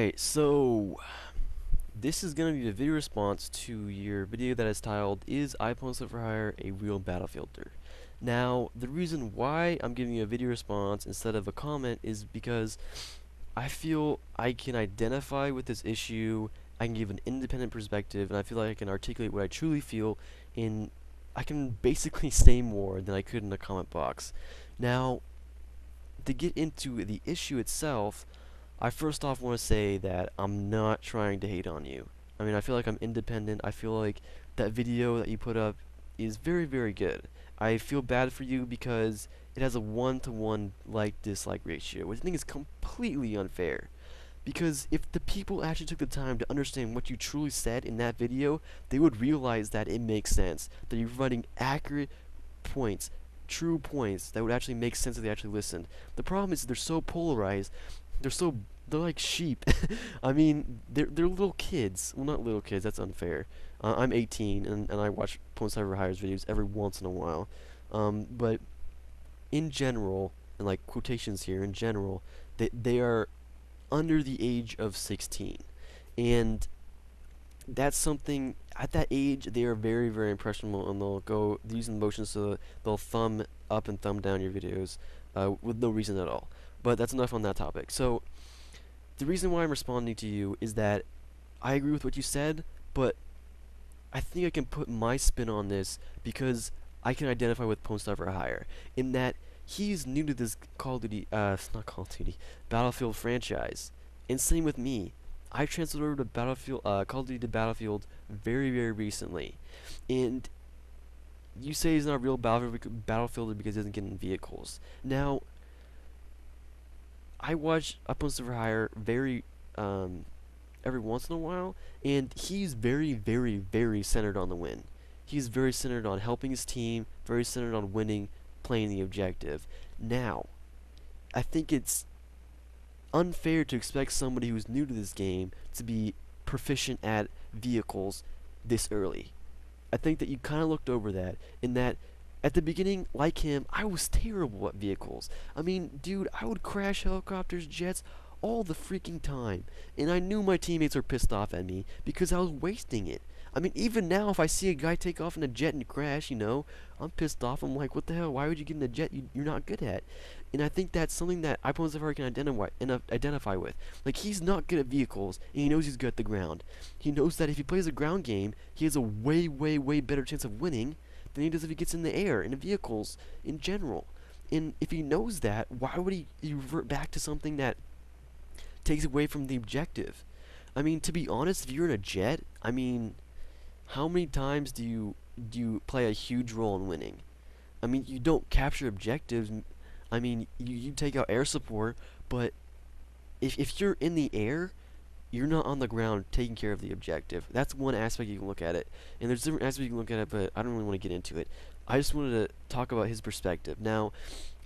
Alright, so this is going to be a video response to your video that is titled, Is iPwnstar4hire a real battlefielder? Now, the reason why I'm giving you a video response instead of a comment is because I feel I can identify with this issue, I can give an independent perspective, and I feel like I can articulate what I truly feel, and I can basically say more than I could in a comment box. Now, to get into the issue itself, I first off want to say that I'm not trying to hate on you. I mean, I feel like I'm independent. I feel like that video that you put up is very, very good. I feel bad for you because it has a 1-to-1 like-dislike ratio, which I think is completely unfair. Because if the people actually took the time to understand what you truly said in that video, they would realize that it makes sense, that you're providing accurate points, true points that would actually make sense if they actually listened. The problem is they're so polarized, they're like sheep. I mean, they're little kids. Well, not little kids, that's unfair. I'm 18 and I watch iPwnstar4hire's videos every once in a while. But in general, and like quotations here, in general, they are under the age of 16. And that's something, at that age, they are very, very impressionable, and they'll go using motions, so they'll thumb up and thumb down your videos with no reason at all. But that's enough on that topic. So, the reason why I'm responding to you is that I agree with what you said, but I think I can put my spin on this because I can identify with iPwnstar4hire in that he's new to this Call of Duty, not Call of Duty, Battlefield franchise. And same with me. I transferred over to Battlefield, Call of Duty to Battlefield very, very recently. And you say he's not a real battlefielder because he doesn't get in vehicles. Now, I watch iPwnstar4hire very every once in a while, and he's very, very, very centered on the win. He's very centered on helping his team, very centered on winning, playing the objective. Now, I think it's unfair to expect somebody who's new to this game to be proficient at vehicles this early. I think that you kind of looked over that, in that at the beginning, like him, I was terrible at vehicles. I mean, dude, I would crash helicopters, jets, all the freaking time. And I knew my teammates were pissed off at me because I was wasting it. I mean, even now, if I see a guy take off in a jet and crash, you know, I'm pissed off. I'm like, what the hell? Why would you get in a jet you're not good at? And I think that's something that iPwnstar4hire can identify with. Like, he's not good at vehicles, and he knows he's good at the ground. He knows that if he plays a ground game, he has a way, way, way better chance of winning than he does if he gets in the air, in vehicles, in general. And if he knows that, why would he revert back to something that takes away from the objective? I mean, to be honest, if you're in a jet, I mean, how many times do you play a huge role in winning? I mean, you don't capture objectives. I mean, you take out air support, but if you're in the air, you're not on the ground taking care of the objective. That's one aspect you can look at it. And there's different aspects you can look at it, but I don't really want to get into it. I just wanted to talk about his perspective. Now,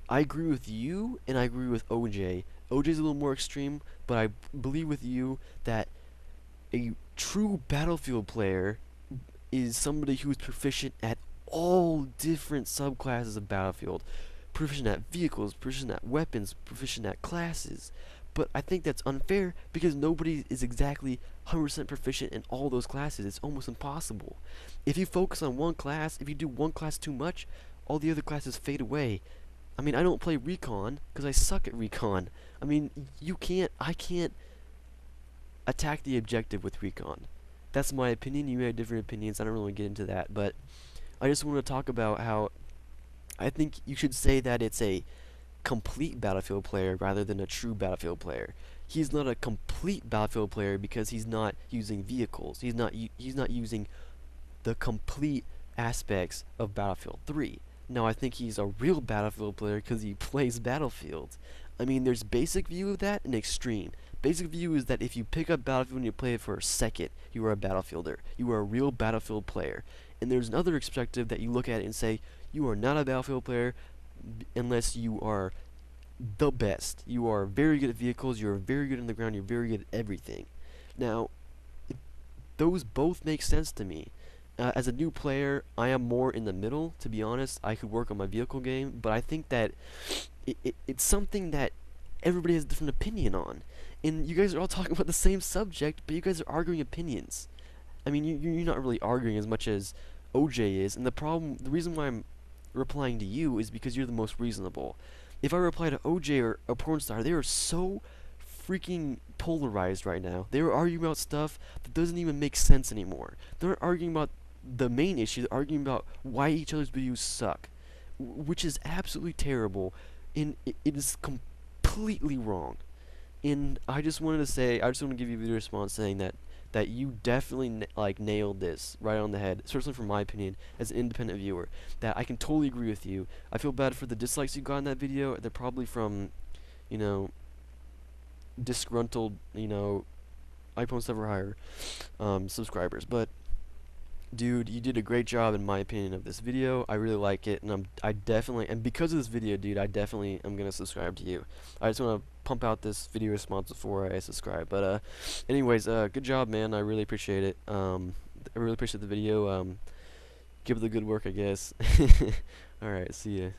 I agree with you, and I agree with OJ. OJ's a little more extreme, but I believe with you that a true Battlefield player is somebody who is proficient at all different subclasses of Battlefield. Proficient at vehicles, proficient at weapons, proficient at classes. But I think that's unfair because nobody is exactly 100% proficient in all those classes. It's almost impossible. If you focus on one class, if you do one class too much, all the other classes fade away. I mean, I don't play recon because I suck at recon. I mean, I can't attack the objective with recon. That's my opinion. You may have different opinions. I don't really get into that, but I just want to talk about how I think you should say that it's a complete Battlefield player rather than a true Battlefield player. He's not a complete Battlefield player because he's not using vehicles. He's not using the complete aspects of Battlefield 3. Now, I think he's a real Battlefield player because he plays Battlefield. I mean, there's basic view of that and extreme. Basic view is that if you pick up Battlefield and you play it for a second, you are a Battlefielder. You are a real Battlefield player. And there's another perspective that you look at it and say, you are not a Battlefield player unless you are the best. You are very good at vehicles, you're very good on the ground, you're very good at everything. Now, those both make sense to me. As a new player, I am more in the middle, to be honest. I could work on my vehicle game, but I think that it's something that everybody has a different opinion on. and you guys are all talking about the same subject, but you guys are arguing opinions. I mean, you're not really arguing as much as OJ is, and the reason why I'm replying to you is because you're the most reasonable. If I reply to OJ or porn star, they are so freaking polarized right now. They are arguing about stuff that doesn't even make sense anymore. They're not arguing about the main issue. They're arguing about why each other's videos suck, which is absolutely terrible, and it is completely wrong. And I just wanted to say, I just want to give you a video response saying that you definitely like nailed this right on the head, certainly from my opinion as an independent viewer. That I can totally agree with you. I feel bad for the dislikes you got in that video. They're probably from, you know, disgruntled, iPwnstar4hire subscribers. But dude, you did a great job in my opinion of this video. I really like it, and I definitely, and because of this video, dude, I definitely am gonna subscribe to you. I just wanna pump out this video response before I subscribe. But anyways, good job, man. I really appreciate it. I really appreciate the video. Give it the good work, I guess. All right, see ya.